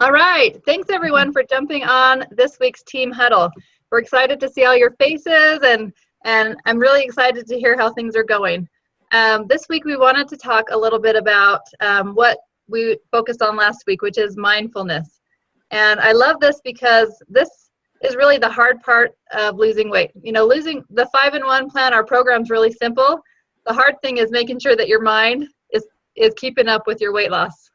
All right. Thanks, everyone, for jumping on this week's Team Huddle. We're excited to see all your faces, and I'm really excited to hear how things are going. This week, we wanted to talk a little bit about what we focused on last week, which is mindfulness. And I love this because this is really the hard part of losing weight. You know, losing the 5-in-1 plan, our program's really simple. The hard thing is making sure that your mind is keeping up with your weight loss.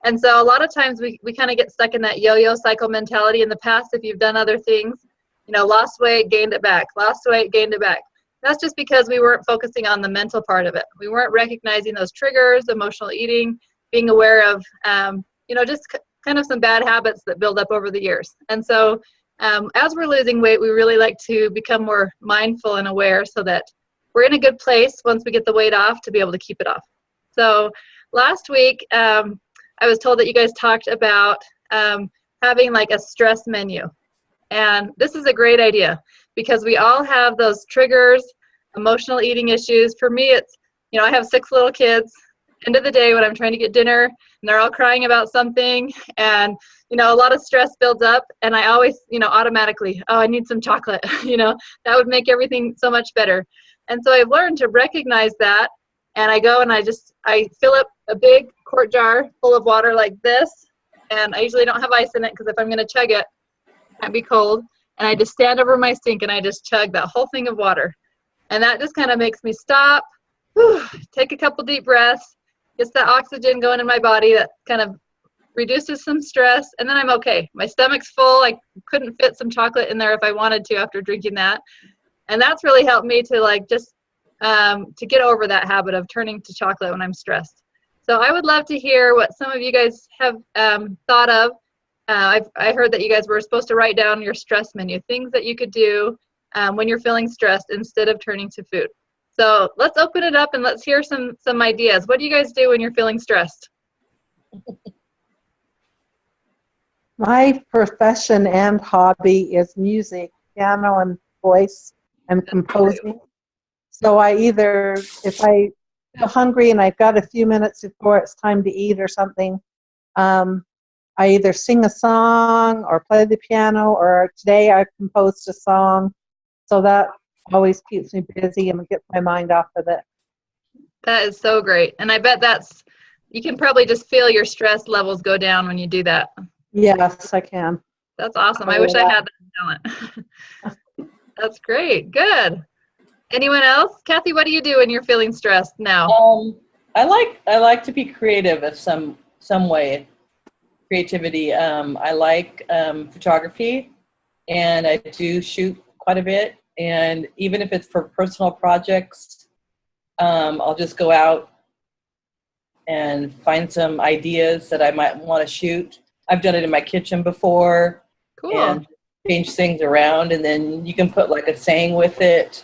And so a lot of times we kind of get stuck in that yo-yo cycle mentality. In the past, if you've done other things, you know, lost weight, gained it back, lost weight, gained it back. That's just because we weren't focusing on the mental part of it. We weren't recognizing those triggers, emotional eating, being aware of, you know, just kind of some bad habits that build up over the years. And so as we're losing weight, we really like to become more mindful and aware so that we're in a good place once we get the weight off to be able to keep it off. So last week, I was told that you guys talked about having like a stress menu. And this is a great idea because we all have those triggers, emotional eating issues. For me, it's, you know, I have 6 little kids. End of the day when I'm trying to get dinner and they're all crying about something and, you know, a lot of stress builds up and I always, you know, automatically, oh, I need some chocolate, you know, that would make everything so much better. And so I've learned to recognize that. And I go and I fill up a big quart jar full of water like this. And I usually don't have ice in it because if I'm going to chug it, it can't be cold. And I just stand over my sink and I just chug that whole thing of water. And that just kind of makes me stop, take a couple deep breaths, gets that oxygen going in my body that kind of reduces some stress. And then I'm okay. My stomach's full. I couldn't fit some chocolate in there if I wanted to after drinking that. And that's really helped me to like just to get over that habit of turning to chocolate when I'm stressed. So I would love to hear what some of you guys have thought of. I heard that you guys were supposed to write down your stress menu, things that you could do when you're feeling stressed instead of turning to food. So let's open it up and let's hear some ideas. What do you guys do when you're feeling stressed? My profession and hobby is music, piano and voice and composing. So I either, if I feel hungry and I've got a few minutes before it's time to eat or something, I either sing a song or play the piano, or today I composed a song. So that always keeps me busy and gets my mind off of it. That is so great. And I bet you can probably just feel your stress levels go down when you do that. Yes, I can. That's awesome. I wish I had that talent. That's great. Good. Anyone else? Kathy, what do you do when you're feeling stressed now? I like to be creative in some way. Creativity. I like photography, and I do shoot quite a bit. And even if it's for personal projects, I'll just go out and find some ideas that I might want to shoot. I've done it in my kitchen before. Cool. And change things around, and then you can put like a saying with it.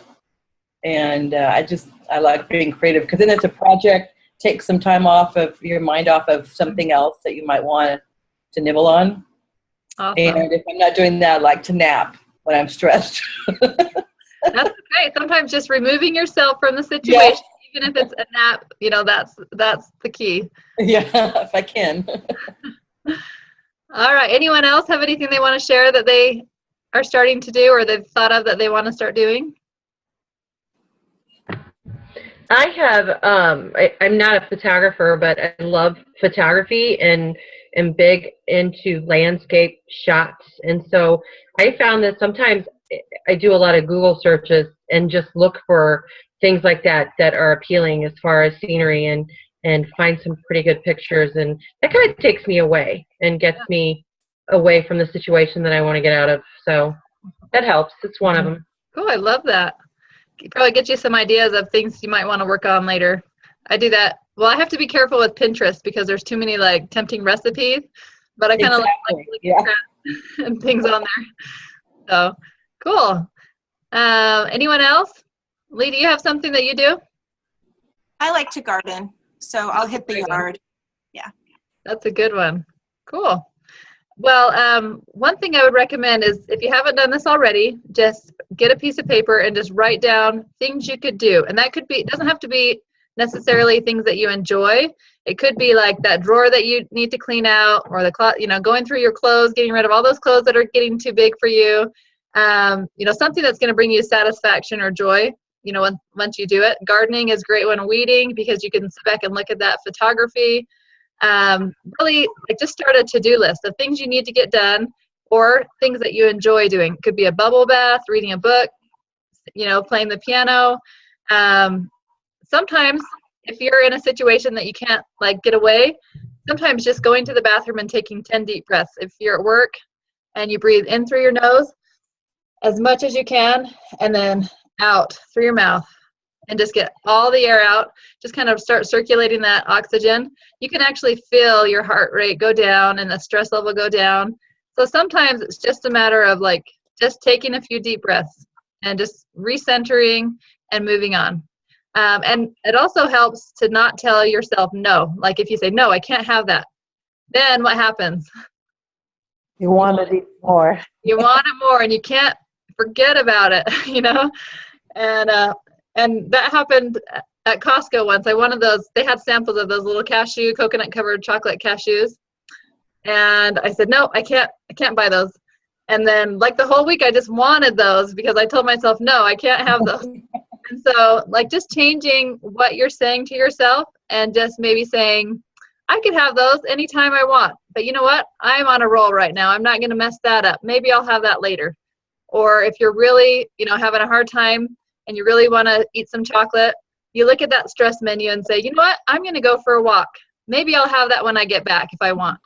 And I like being creative because then it's a project. Take some time off of your mind off of something else that you might want to nibble on. Awesome. And if I'm not doing that, I like to nap when I'm stressed. That's okay. Sometimes just removing yourself from the situation, even if it's a nap, you know, that's the key. Yeah, if I can. All right. Anyone else have anything they want to share that they are starting to do or they've thought of that they want to start doing? I have, I'm not a photographer, but I love photography and am big into landscape shots. And so I found that sometimes I do a lot of Google searches and just look for things like that are appealing as far as scenery and find some pretty good pictures. And that kind of takes me away and gets me away from the situation that I want to get out of. So that helps. It's one of them. Cool. I love that. Probably get you some ideas of things you might want to work on later. I do that. Well, I have to be careful with Pinterest because there's too many like tempting recipes, but I kind of like and things on there. So cool. Anyone else? Lee, do you have something that you do? I like to garden, so I'll hit the yard. Yeah. That's a good one. Cool. Well, one thing I would recommend is if you haven't done this already, just get a piece of paper and just write down things you could do. And that could be, it doesn't have to be necessarily things that you enjoy. It could be like that drawer that you need to clean out, or the going through your clothes, getting rid of all those clothes that are getting too big for you. Something that's going to bring you satisfaction or joy, once you do it. Gardening is great when weeding, because you can sit back and look at that. Photography, really just start a to-do list of things you need to get done, or things that you enjoy doing. It could be a bubble bath, reading a book, playing the piano. Sometimes if you're in a situation that you can't get away, sometimes just going to the bathroom and taking 10 deep breaths. If you're at work and you breathe in through your nose as much as you can, and then out through your mouth, and just get all the air out, just kind of start circulating that oxygen, you can actually feel your heart rate go down and the stress level go down. So sometimes it's just a matter of just taking a few deep breaths and just recentering and moving on. And it also helps to not tell yourself no. Like if you say, no, I can't have that, then what happens? You want it more. You want it more, and you can't forget about it, And that happened at Costco once. I wanted those. They had samples of those little coconut covered chocolate cashews. And I said, no, I can't buy those. And then the whole week I just wanted those, because I told myself, no, I can't have those. And so just changing what you're saying to yourself, and just maybe saying, I could have those anytime I want, but you know what? I'm on a roll right now. I'm not going to mess that up. Maybe I'll have that later. Or if you're really, having a hard time and you really want to eat some chocolate, you look at that stress menu and say, you know what? I'm going to go for a walk. Maybe I'll have that when I get back if I want.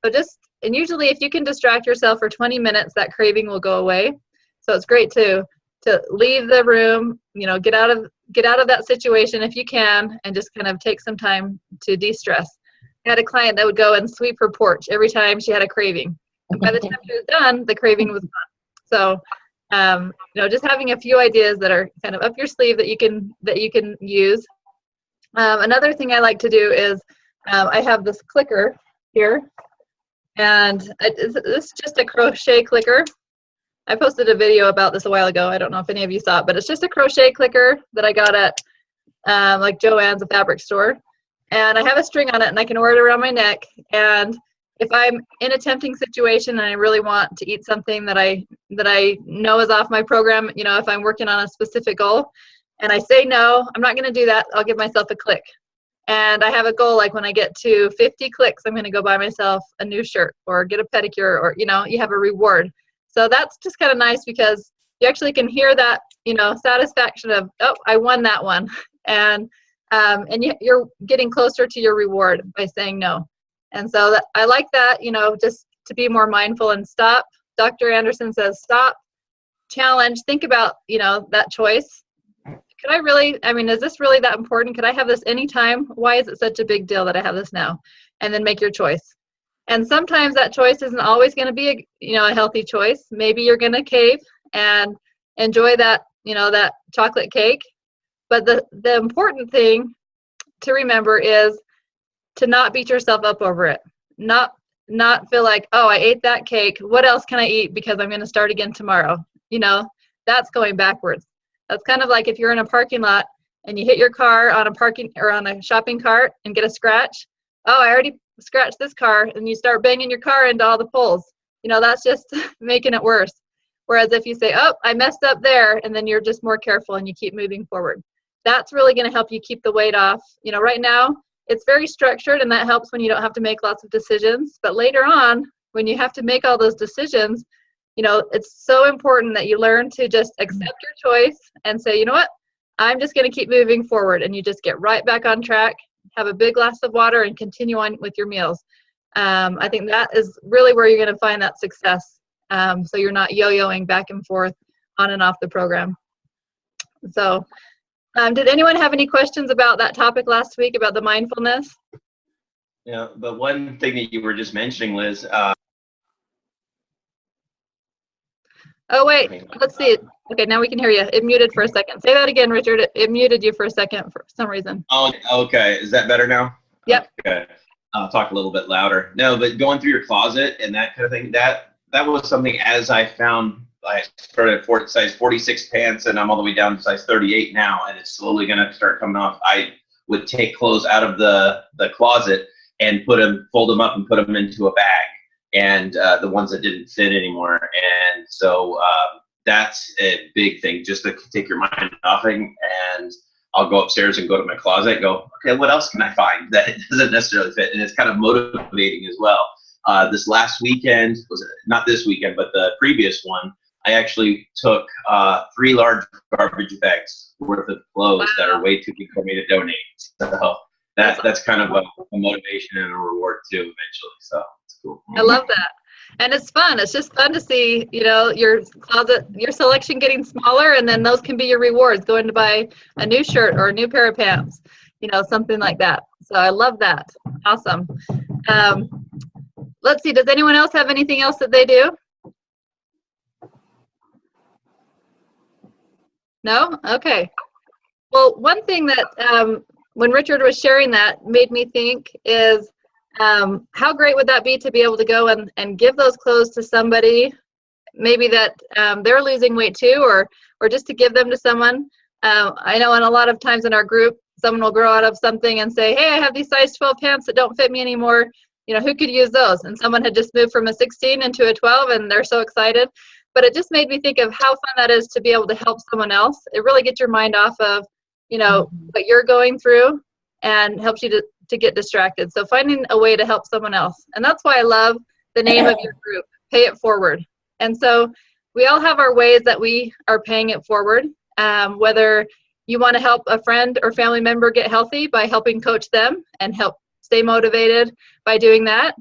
And usually if you can distract yourself for 20 minutes, that craving will go away. So it's great to leave the room, get out of that situation if you can, and just kind of take some time to de-stress. I had a client that would go and sweep her porch every time she had a craving. And by the time she was done, the craving was gone. So, just having a few ideas that are kind of up your sleeve that you can use. Another thing I like to do is I have this clicker here, and this is just a crochet clicker. I posted a video about this a while ago. I don't know if any of you saw it, but it's just a crochet clicker that I got at Joann's, a fabric store. And I have a string on it, and I can wear it around my neck. And if I'm in a tempting situation and I really want to eat something that I know is off my program, if I'm working on a specific goal and I say no, I'm not going to do that, I'll give myself a click. And I have a goal, when I get to 50 clicks, I'm going to go buy myself a new shirt or get a pedicure, or, you have a reward. So that's just kind of nice, because you actually can hear that, satisfaction of, oh, I won that one. And you're getting closer to your reward by saying no. And so I like that, just to be more mindful and stop. Dr. Anderson says, stop, challenge, think about, that choice. Could I really, is this really that important? Could I have this anytime? Why is it such a big deal that I have this now? And then make your choice. And sometimes that choice isn't always going to be a healthy choice. Maybe you're going to cave and enjoy that, that chocolate cake. But the important thing to remember is to not beat yourself up over it. Not feel like, oh, I ate that cake. What else can I eat because I'm going to start again tomorrow? That's going backwards. That's kind of like if you're in a parking lot and you hit your car on a shopping cart and get a scratch. Oh, I already scratched this car, and you start banging your car into all the poles. That's just making it worse. Whereas if you say, oh, I messed up there, and then you're just more careful and you keep moving forward. That's really going to help you keep the weight off. Right now it's very structured, and that helps when you don't have to make lots of decisions. But later on, when you have to make all those decisions, it's so important that you learn to just accept your choice and say, you know what, I'm just going to keep moving forward. And you just get right back on track, have a big glass of water, and continue on with your meals. I think that is really where you're going to find that success. So you're not yo-yoing back and forth on and off the program. So did anyone have any questions about that topic last week about the mindfulness? Yeah, but one thing that you were just mentioning, Liz. Oh, wait, let's see. Okay, now we can hear you. It muted for a second. Say that again, Richard. It muted you for a second for some reason. Oh, okay. Is that better now? Yep. Okay. I'll talk a little bit louder. No, but going through your closet and that kind of thing, that was something as I found. I started at size 46 pants, and I'm all the way down to size 38 now, and it's slowly going to start coming off. I would take clothes out of the closet and fold them up and put them into a bag, and the ones that didn't fit anymore. And so that's a big thing, just to take your mind off it. And I'll go upstairs and go to my closet and go, okay, what else can I find that it doesn't necessarily fit? And it's kind of motivating as well. This last weekend, not this weekend, but the previous one, I actually took 3 large garbage bags worth of clothes that are way too big for me to donate. So that's kind of a motivation and a reward too, eventually. So it's cool. I love that. And it's fun. It's just fun to see, your closet, your selection getting smaller, and then those can be your rewards, going to buy a new shirt or a new pair of pants, something like that. So I love that. Awesome. Let's see, does anyone else have anything else that they do? No? Okay. Well, one thing that when Richard was sharing that made me think is, how great would that be to be able to go and give those clothes to somebody, maybe that they're losing weight too, or just to give them to someone. I know in a lot of times in our group, someone will grow out of something and say, hey, I have these size 12 pants that don't fit me anymore. Who could use those? And someone had just moved from a 16 into a 12, and they're so excited. But it just made me think of how fun that is to be able to help someone else. It really gets your mind off of, what you're going through, and helps you to get distracted. So finding a way to help someone else. And that's why I love the name of your group, Pay It Forward. And so we all have our ways that we are paying it forward, whether you want to help a friend or family member get healthy by helping coach them and help stay motivated by doing that,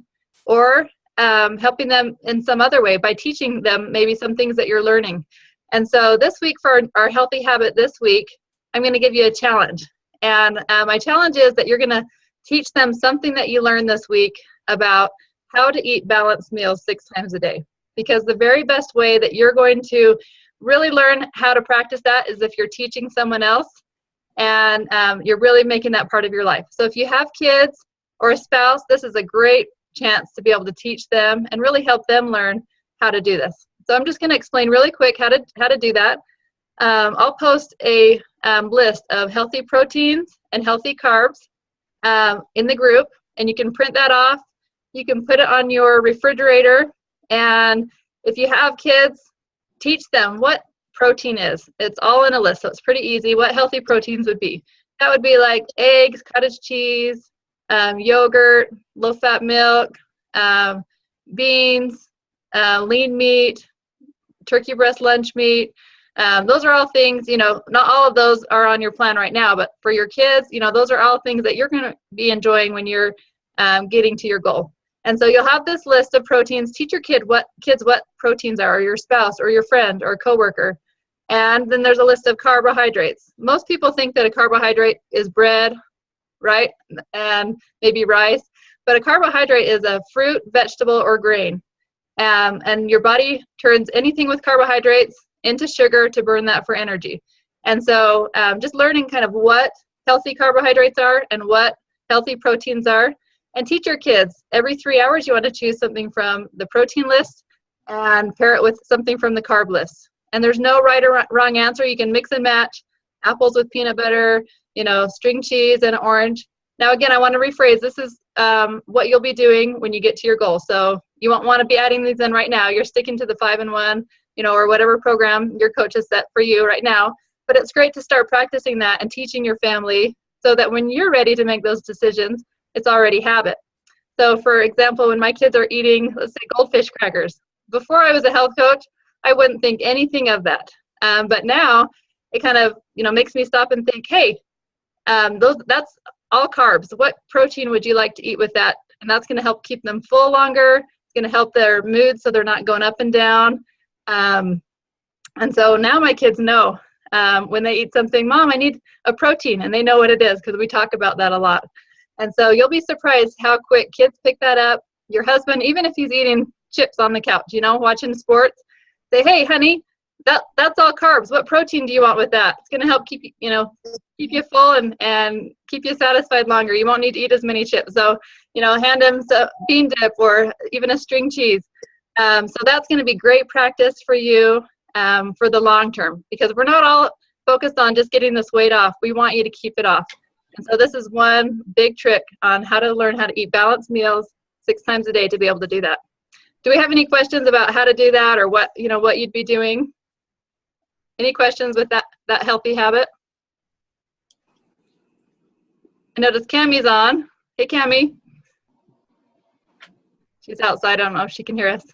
or helping them in some other way by teaching them maybe some things that you're learning. And so this week for our Healthy Habit this week, I'm going to give you a challenge. And my challenge is that you're going to teach them something that you learned this week about how to eat balanced meals 6 times a day. Because the very best way that you're going to really learn how to practice that is if you're teaching someone else, and you're really making that part of your life. So if you have kids or a spouse, this is a great chance to be able to teach them and really help them learn how to do this. So I'm just going to explain really quick how to do that. I'll post a list of healthy proteins and healthy carbs in the group, and you can print that off. You can put it on your refrigerator, and if you have kids, teach them what protein is. It's all in a list, so it's pretty easy what healthy proteins would be. That would be like eggs, cottage cheese, yogurt, low-fat milk, beans, lean meat, turkey breast lunch meat. Those are all things, not all of those are on your plan right now, but for your kids, those are all things that you're going to be enjoying when you're getting to your goal. And so you'll have this list of proteins. Teach your kids what proteins are, or your spouse or your friend or coworker. And then there's a list of carbohydrates. Most people think that a carbohydrate is bread, right? And maybe rice. But a carbohydrate is a fruit, vegetable, or grain. And your body turns anything with carbohydrates into sugar to burn that for energy. And so just learning kind of what healthy carbohydrates are and what healthy proteins are. And teach your kids every 3 hours you want to choose something from the protein list and pair it with something from the carb list. And there's no right or wrong answer. You can mix and match apples with peanut butter, string cheese and orange. Now again, I want to rephrase, this is what you'll be doing when you get to your goal. So you won't want to be adding these in right now. You're sticking to the 5-in-1, or whatever program your coach has set for you right now. But it's great to start practicing that and teaching your family so that when you're ready to make those decisions, it's already habit. So for example, when my kids are eating, let's say, goldfish crackers, before I was a health coach, I wouldn't think anything of that. But now it kind of, makes me stop and think, hey, that's all carbs. What protein would you like to eat with that? And that's going to help keep them full longer. It's going to help their mood so they're not going up and down. And so now my kids know when they eat something, Mom, I need a protein, and they know what it is because we talk about that a lot. And so you'll be surprised how quick kids pick that up. Your husband, even if he's eating chips on the couch, watching sports, say, hey, honey, that's all carbs. What protein do you want with that? It's going to help keep you full and keep you satisfied longer. You won't need to eat as many chips. So, hand him some bean dip or even a string cheese. So that's going to be great practice for you for the long term, because we're not all focused on just getting this weight off. We want you to keep it off. And so this is one big trick on how to learn how to eat balanced meals 6 times a day to be able to do that. Do we have any questions about how to do that, or what you'd be doing? Any questions with that healthy habit? I notice Cammie's on. Hey, Cammie. She's outside. I don't know if she can hear us.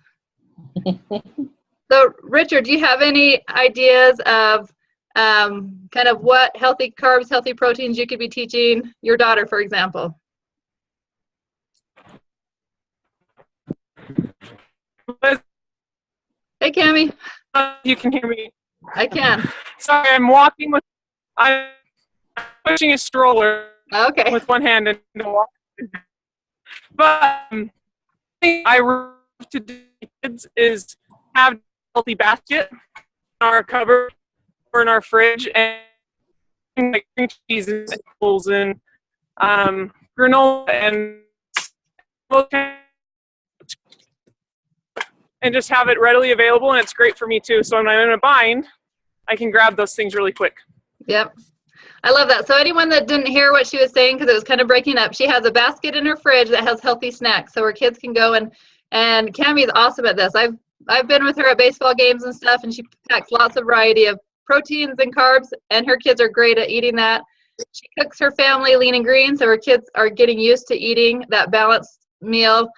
So, Richard, do you have any ideas of kind of what healthy carbs, healthy proteins you could be teaching your daughter, for example? Hey, Cammie. You can hear me. I can. Sorry, I'm pushing a stroller Okay. with one hand and walking. But I love to do kids is have a healthy basket in our cupboard or in our fridge, and like cream cheese and vegetables and granola and just have it readily available, and it's great for me too. So when I'm in a bind, I can grab those things really quick. Yep. I love that. So anyone that didn't hear what she was saying, because it was kind of breaking up, she has a basket in her fridge that has healthy snacks, so her kids can go and Cammie's awesome at this. I've been with her at baseball games and stuff, and she packs lots of variety of proteins and carbs, and her kids are great at eating that. She cooks her family lean and green, so her kids are getting used to eating that balanced meal,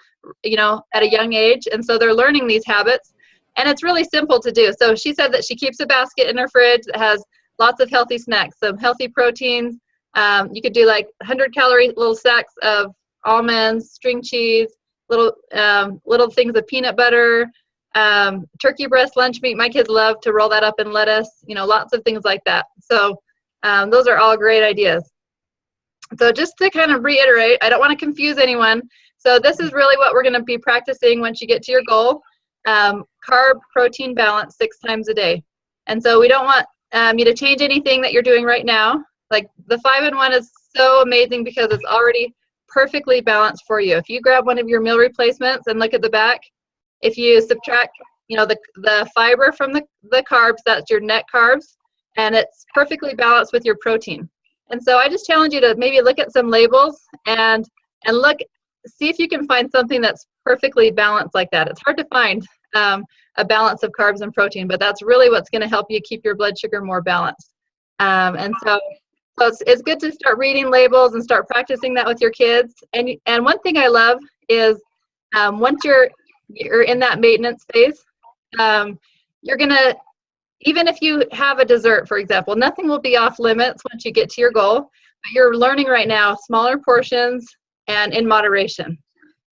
at a young age, and so they're learning these habits, and it's really simple to do. So she said that she keeps a basket in her fridge that has lots of healthy snacks, some healthy proteins. You could do like 100-calorie little sacks of almonds, string cheese, little things of peanut butter, turkey breast lunch meat. My kids love to roll that up in lettuce, lots of things like that. So those are all great ideas. So just to kind of reiterate, I don't want to confuse anyone. So this is really what we're going to be practicing once you get to your goal, carb protein balance 6 times a day. And so we don't want you to change anything that you're doing right now. Like the 5-in-1 is so amazing because it's already perfectly balanced for you. If you grab one of your meal replacements and look at the back, if you subtract the fiber from the carbs, that's your net carbs, and it's perfectly balanced with your protein. And so I just challenge you to maybe look at some labels and see if you can find something that's perfectly balanced like that. It's hard to find a balance of carbs and protein, but that's really what's going to help you keep your blood sugar more balanced. And so it's good to start reading labels and start practicing that with your kids. And one thing I love is once you're in that maintenance phase, you're going to, even if you have a dessert, for example, nothing will be off limits once you get to your goal, but you're learning right now smaller portions and in moderation.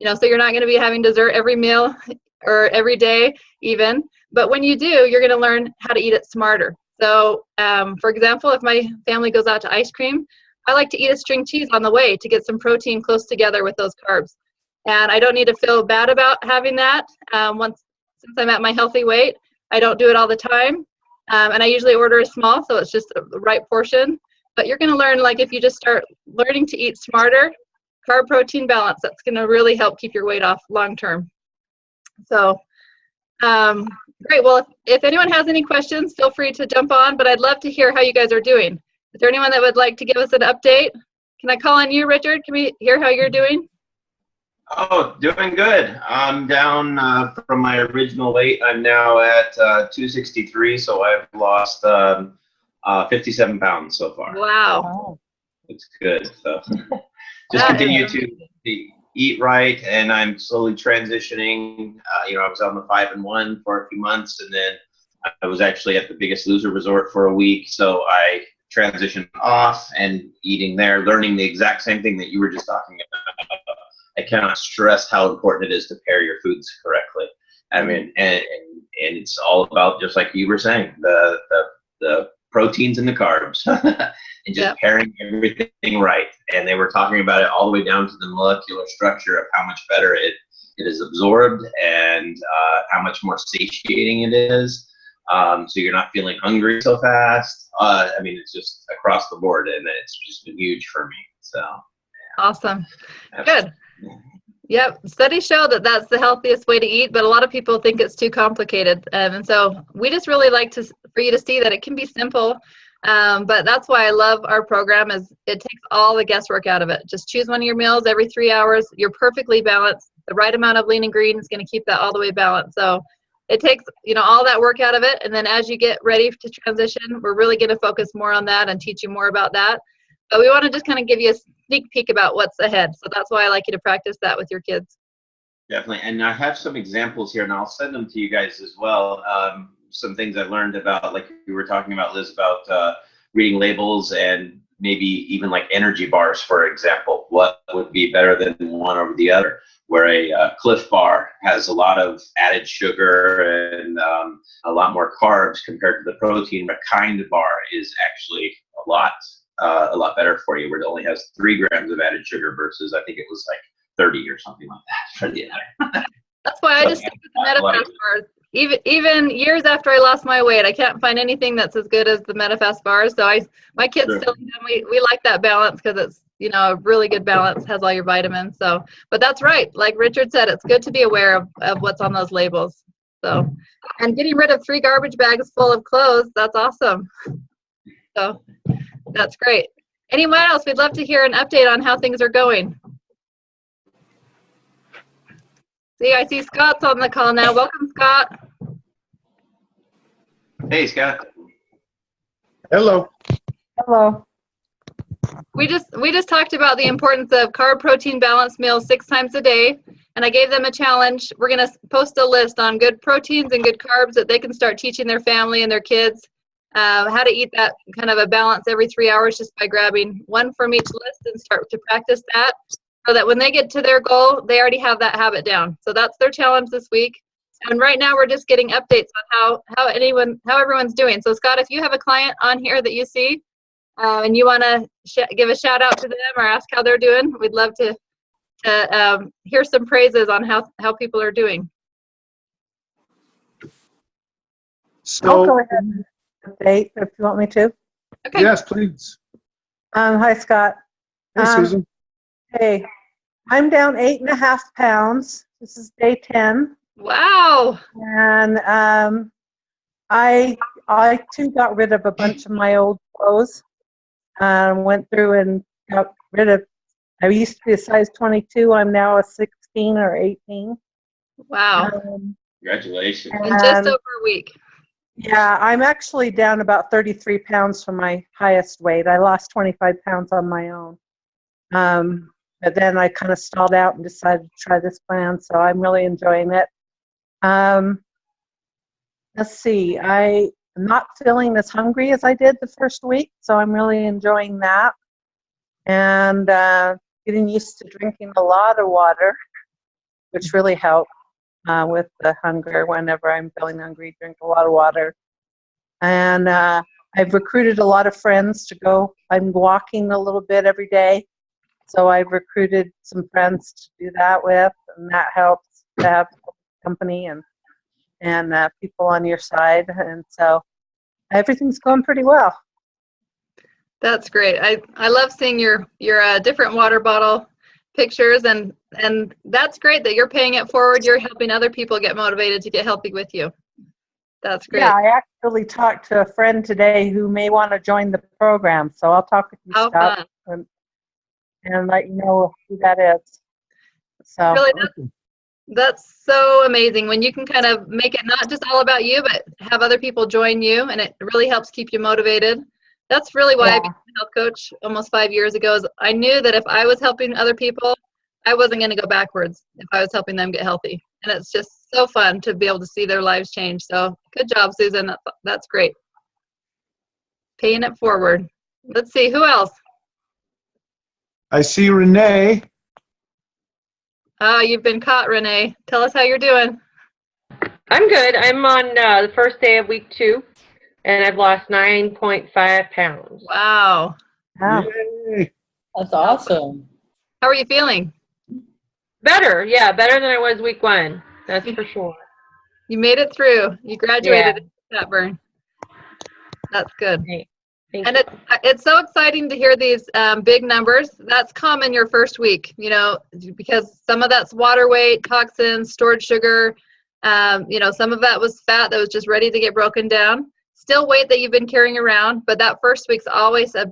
So you're not going to be having dessert every meal or every day even, but when you do, you're going to learn how to eat it smarter. So for example, if my family goes out to ice cream, I like to eat a string cheese on the way to get some protein close together with those carbs. And I don't need to feel bad about having that since I'm at my healthy weight. I don't do it all the time. And I usually order a small, so it's just the right portion. But you're going to learn, like if you just start learning to eat smarter, carb protein balance, that's going to really help keep your weight off long term. So great. Well, if anyone has any questions, feel free to jump on, but I'd love to hear how you guys are doing. Is there anyone that would like to give us an update? Can I call on you, Richard? Can we hear how you're doing? Oh, doing good. I'm down from my original weight. I'm now at 263, so I've lost 57 pounds so far. Wow. It's good. So just continue to eat right, and I'm slowly transitioning. I was on the 5-in-1 for a few months, and then I was actually at the Biggest Loser Resort for a week, so I transitioned off and eating there, learning the exact same thing that you were just talking about. I cannot stress how important it is to pair your foods correctly. I mean, and it's all about, just like you were saying, the proteins and the carbs, and just pairing everything right. And they were talking about it all the way down to the molecular structure of how much better it is absorbed and how much more satiating it is. So you're not feeling hungry so fast. I mean, it's just across the board, and it's just been huge for me. So awesome. Good. Yep. Studies show that that's the healthiest way to eat, but a lot of people think it's too complicated. And so we just really like for you to see that it can be simple. But that's why I love our program is it takes all the guesswork out of it. Just choose one of your meals every 3 hours. You're perfectly balanced. The right amount of lean and green is going to keep that all the way balanced. So it takes, all that work out of it. And then as you get ready to transition, we're really going to focus more on that and teach you more about that. But we want to just kind of give you a sneak peek about what's ahead. So that's why I like you to practice that with your kids. Definitely. And I have some examples here, and I'll send them to you guys as well. Some things I learned about, like you were talking about, Liz, about reading labels and maybe even like energy bars, for example. What would be better than one over the other? Where a Cliff Bar has a lot of added sugar and a lot more carbs compared to the protein. A Kind bar is actually a lot better for you, where it only has 3 grams of added sugar versus I think it was like 30 or something like that for the other. That's why I just stick with the Metafast bars. Even years after I lost my weight, I can't find anything that's as good as the Metafast bars. So my kids still, we like that balance because it's, a really good balance, has all your vitamins. So, but that's right. Like Richard said, it's good to be aware of what's on those labels. So, and getting rid of 3 garbage bags full of clothes, that's awesome. So that's great. Anyone else? We'd love to hear an update on how things are going. See, I see Scott's on the call now. Welcome, Scott. Hey, Scott. Hello. Hello. We just talked about the importance of carb protein balanced meals 6 times a day, and I gave them a challenge. We're going to post a list on good proteins and good carbs that they can start teaching their family and their kids how to eat that kind of a balance every 3 hours just by grabbing one from each list and start to practice that, so that when they get to their goal, they already have that habit down. So that's their challenge this week. And right now we're just getting updates on how everyone's doing. So Scott, if you have a client on here that you see and you want to give a shout out to them or ask how they're doing, we'd love to hear some praises on how people are doing. I'll So, go ahead and update if you want me to. Okay. yes, please. Hi, Scott. Hey, Susan. Hey, I'm down 8.5 pounds. This is day 10. Wow. And I too got rid of a bunch of my old clothes. Went through and got rid of, I used to be a size 22. I'm now a 16 or 18. Wow. Congratulations. In just over a week. Yeah, I'm actually down about 33 pounds from my highest weight. I lost 25 pounds on my own. But then I kind of stalled out and decided to try this plan, so I'm really enjoying it. Let's see, I'm not feeling as hungry as I did the first week, so I'm really enjoying that. And getting used to drinking a lot of water, which really helped with the hunger. Whenever I'm feeling hungry, drink a lot of water. And I've recruited a lot of friends to go. I'm walking a little bit every day. So I've recruited some friends to do that with, and that helps to have company and people on your side. And so everything's going pretty well. That's great. I love seeing your different water bottle pictures, and that's great that you're paying it forward. You're helping other people get motivated to get healthy with you. That's great. Yeah, I actually talked to a friend today who may want to join the program. So I'll talk with you, How Scott, fun. and let you know who that is. So Really, that's so amazing when you can kind of make it not just all about you, but have other people join you, and it really helps keep you motivated. That's really why I became a health coach almost 5 years ago. Is I knew that if I was helping other people, I wasn't going to go backwards if I was helping them get healthy. And it's just so fun to be able to see their lives change. So good job, Susan. That's great. Paying it forward. Let's see, who else? I see Renee. Oh, you've been caught, Renee. Tell us how you're doing. I'm good. I'm on the first day of week 2, and I've lost 9.5 pounds. Wow. yeah. Yay. That's awesome. How are you feeling? Better, yeah, better than I was week 1. That's for sure. You made it through. You graduated that burn. That's good. Thank And you. it's so exciting to hear these big numbers. That's common your first week, because some of that's water weight, toxins, stored sugar. Some of that was fat that was just ready to get broken down. still weight that you've been carrying around, but that first week's always a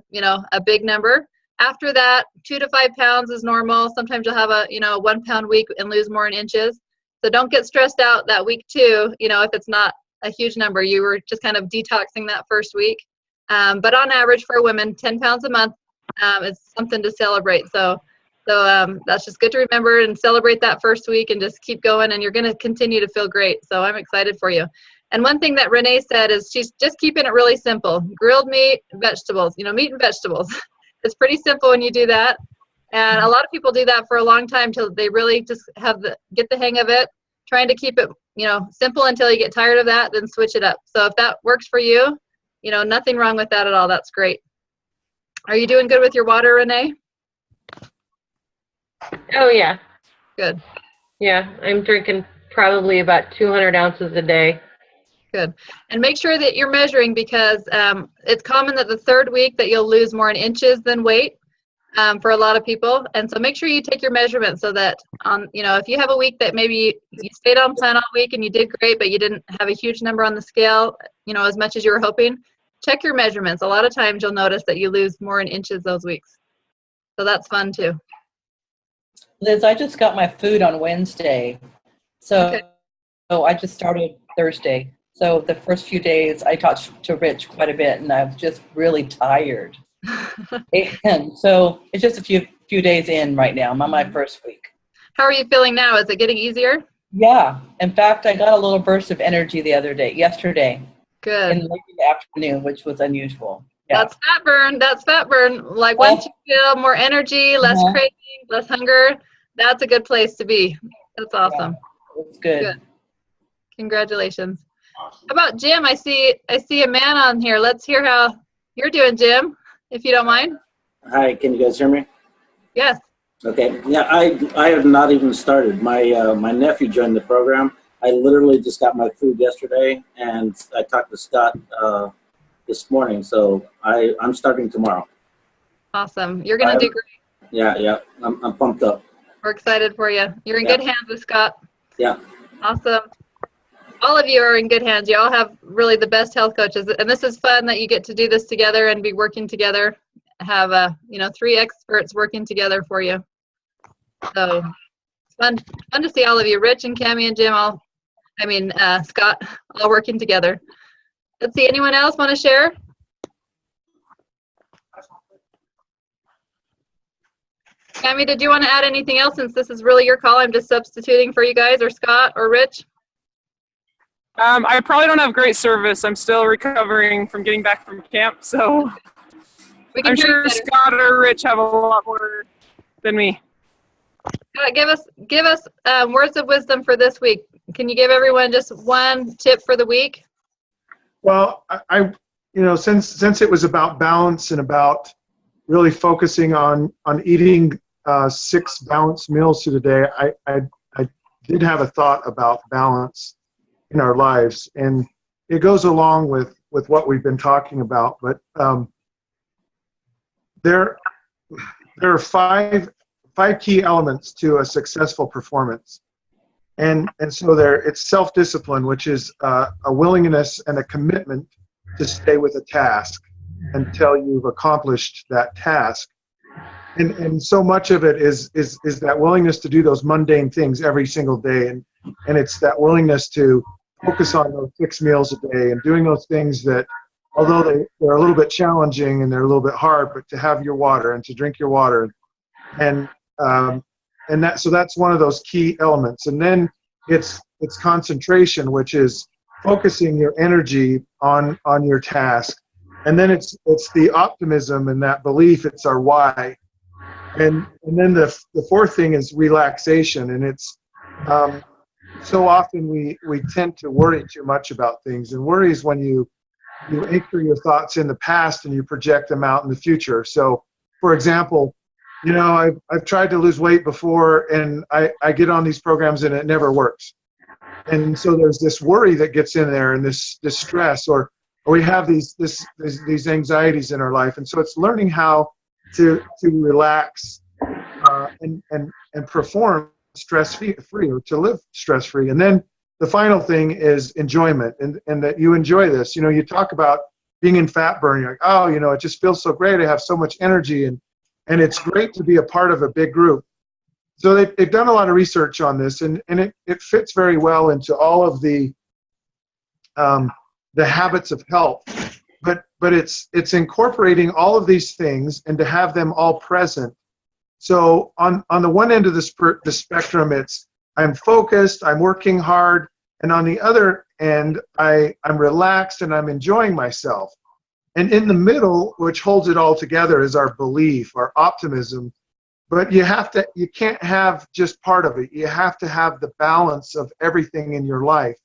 big number. After that, 2 to 5 pounds is normal. Sometimes you'll have a 1 pound week and lose more in inches. So don't get stressed out that week 2, if it's not a huge number. You were just kind of detoxing that first week. But on average for women, 10 pounds a month is something to celebrate. So that's just good to remember and celebrate that first week and just keep going, and you're going to continue to feel great. So I'm excited for you. And one thing that Renee said is she's just keeping it really simple. Grilled meat, vegetables, meat and vegetables. It's pretty simple when you do that. And a lot of people do that for a long time till they really just get the hang of it, trying to keep it, simple until you get tired of that, then switch it up. So if that works for you, nothing wrong with that at all. That's great. Are you doing good with your water, Renee? Oh, yeah. Good. Yeah, I'm drinking probably about 200 ounces a day. Good. And make sure that you're measuring, because it's common that the third week that you'll lose more in inches than weight for a lot of people. And so make sure you take your measurements so that if you have a week that maybe you stayed on plan all week and you did great, but you didn't have a huge number on the scale, as much as you were hoping, check your measurements. A lot of times you'll notice that you lose more in inches those weeks. So that's fun too. Liz, I just got my food on Wednesday. So I just started Thursday. So the first few days I talked to Rich quite a bit, and I was just really tired. And so it's just a few days in right now. I'm on my first week. How are you feeling now? Is it getting easier? Yeah. In fact, I got a little burst of energy yesterday. Good. In the afternoon, which was unusual. Yeah. That's fat burn. That's fat burn. Like once you feel more energy, less craving, less hunger, that's a good place to be. That's awesome. Yeah, it's good. Congratulations. How about Jim? I see a man on here. Let's hear how you're doing, Jim, if you don't mind. Hi, can you guys hear me? Yes. Okay. Yeah, I have not even started. My nephew joined the program. I literally just got my food yesterday, and I talked to Scott this morning, so I'm starting tomorrow. Awesome. You're going to do great. Yeah. I'm pumped up. We're excited for you. You're in good hands with Scott. Yeah. Awesome. All of you are in good hands. You all have really the best health coaches, and this is fun that you get to do this together and be working together. Have 3 experts working together for you. So it's fun to see all of you, Rich and Cammie and Jim, Scott, all working together. Let's see, anyone else want to share? Cammie, did you want to add anything else, since this is really your call? I'm just substituting for you guys, or Scott or Rich. I probably don't have great service. I'm still recovering from getting back from camp, so I'm sure Scott or Rich have a lot more than me. Give us words of wisdom for this week. Can you give everyone just one tip for the week? Well, I since it was about balance and about really focusing on eating 6 balanced meals through the day, I did have a thought about balance in our lives, and it goes along with what we've been talking about. But there are five key elements to a successful performance, and so it's self-discipline, which is a willingness and a commitment to stay with a task until you've accomplished that task. And so much of it is that willingness to do those mundane things every single day, and it's that willingness to focus on those 6 meals a day and doing those things that, although they're a little bit challenging and they're a little bit hard, but to have your water and to drink your water, and that's one of those key elements. And then it's concentration, which is focusing your energy on your task. And then it's the optimism and that belief. It's our why. And then the fourth thing is relaxation, and it's so often we tend to worry too much about things, and worry is when you anchor your thoughts in the past and you project them out in the future. So, for example, I've tried to lose weight before, and I get on these programs and it never works. And so there's this worry that gets in there, and this stress, or we have these anxieties in our life. And so it's learning how to relax and perform stress-free, or to live stress-free. And then the final thing is enjoyment, and that you enjoy this. You know, you talk about being in fat burn. You're like, oh, you know, it just feels so great. I have so much energy, and it's great to be a part of a big group. So they've done a lot of research on this, and it fits very well into all of the habits of health. But it's incorporating all of these things and to have them all present. So on the one end of the spectrum, it's I'm focused, I'm working hard, and on the other end, I'm relaxed and I'm enjoying myself. And in the middle, which holds it all together, is our belief, our optimism. But you can't have just part of it. You have to have the balance of everything in your life.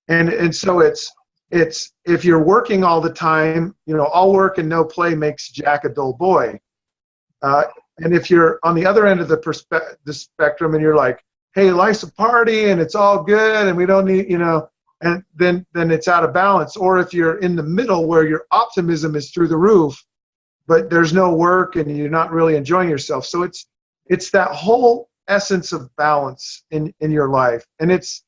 And so it's if you're working all the time, you know, all work and no play makes Jack a dull boy. And if you're on the other end of the spectrum and you're like, hey, life's a party and it's all good and we don't need, you know, and then it's out of balance. Or if you're in the middle where your optimism is through the roof, but there's no work and you're not really enjoying yourself. So it's that whole essence of balance in your life. And it's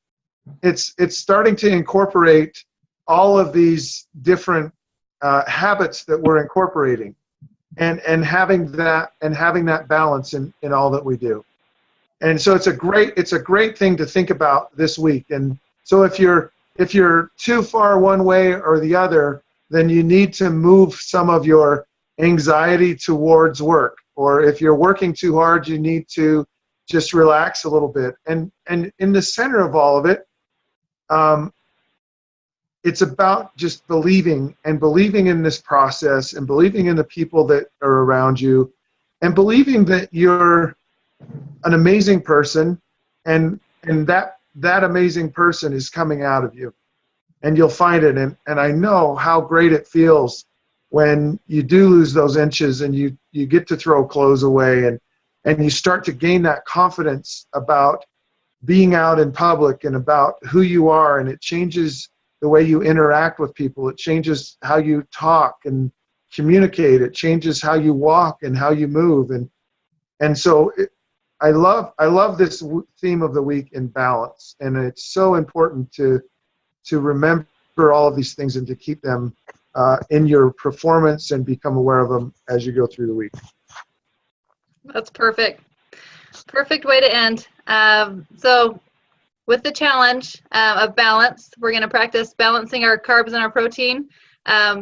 starting to incorporate all of these different habits that we're incorporating, and having that balance in all that we do. And so it's a great thing to think about this week. And so if you're too far one way or the other, then you need to move some of your anxiety towards work. Or if you're working too hard, you need to just relax a little bit. And in the center of all of it, it's about just believing in this process, and believing in the people that are around you, and believing that you're an amazing person, and that amazing person is coming out of you, and you'll find it. And I know how great it feels when you do lose those inches and you get to throw clothes away, and you start to gain that confidence about being out in public and about who you are, and it changes the way you interact with people. It changes how you talk and communicate. It changes how you walk and how you move. And so I love this theme of the week, in balance. And it's so important to remember all of these things and to keep them in your performance and become aware of them as you go through the week. That's perfect. Perfect way to end. So with the challenge of balance, we're going to practice balancing our carbs and our protein,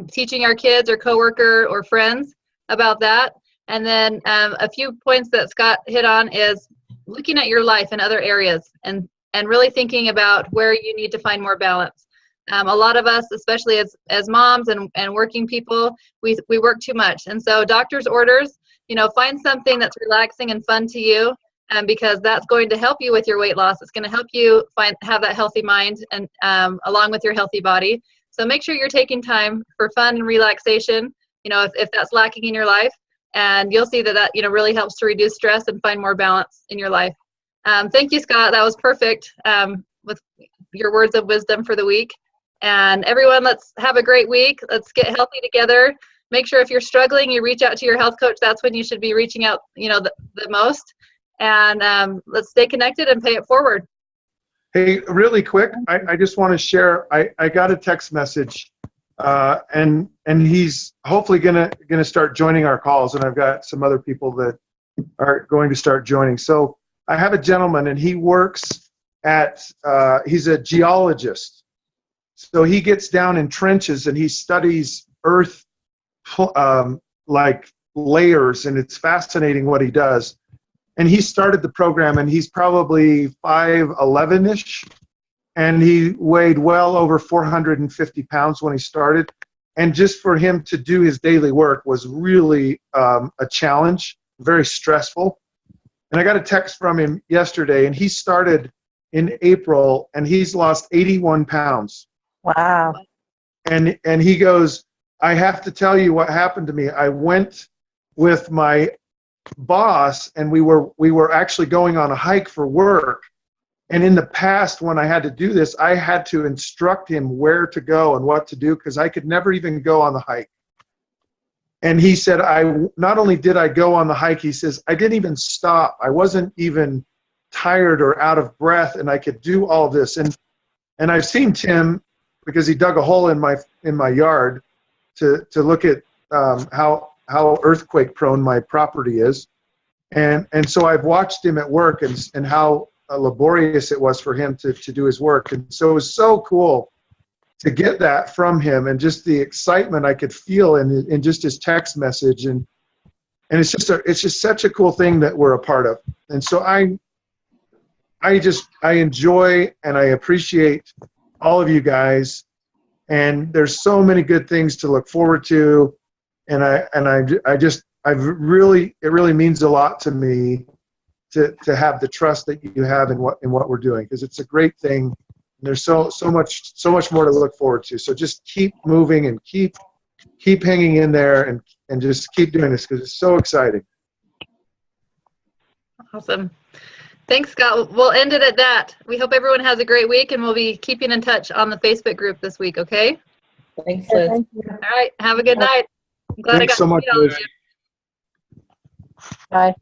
teaching our kids or coworker or friends about that. And then a few points that Scott hit on is looking at your life in other areas and really thinking about where you need to find more balance. A lot of us, especially as moms and working people, we work too much. And so doctor's orders, you know, find something that's relaxing and fun to you, because that's going to help you with your weight loss. It's going to help you have that healthy mind and along with your healthy body. So make sure you're taking time for fun and relaxation, you know, if that's lacking in your life. And you'll see that you know, really helps to reduce stress and find more balance in your life. Thank you, Scott. That was perfect with your words of wisdom for the week. And everyone, let's have a great week. Let's get healthy together. Make sure if you're struggling, you reach out to your health coach. That's when you should be reaching out, you know, the most. And let's stay connected and pay it forward. Hey, really quick, I just want to share, I got a text message, and he's hopefully gonna start joining our calls, and I've got some other people that are going to start joining. So I have a gentleman, and he works he's a geologist. So he gets down in trenches and he studies earth like layers, and it's fascinating what he does. And he started the program, and he's probably 5'11"-ish, and he weighed well over 450 pounds when he started. And just for him to do his daily work was really a challenge, very stressful. And I got a text from him yesterday, and he started in April, and he's lost 81 pounds. Wow. And he goes, I have to tell you what happened to me. I went with my boss, and we were actually going on a hike for work. And in the past, when I had to do this, I had to instruct him where to go and what to do, because I could never even go on the hike. And he said, not only did I go on the hike, he says, I didn't even stop. I wasn't even tired or out of breath, and I could do all this. And And I've seen Tim because he dug a hole in my yard to look at how earthquake prone my property is. And so I've watched him at work and how laborious it was for him to do his work. And so it was so cool to get that from him, and just the excitement I could feel in just his text message. And it's just such a cool thing that we're a part of. And so I enjoy and I appreciate all of you guys. And there's so many good things to look forward to. And it really means a lot to me to have the trust that you have in what we're doing, because it's a great thing. And there's so much more to look forward to. So just keep moving and keep hanging in there and just keep doing this, because it's so exciting. Awesome. Thanks, Scott. We'll end it at that. We hope everyone has a great week, and we'll be keeping in touch on the Facebook group this week, okay? Thanks, Liz. Thank you. All right. Have a good night. I'm glad Thanks I got so to much, meet all of Liz. you. Bye.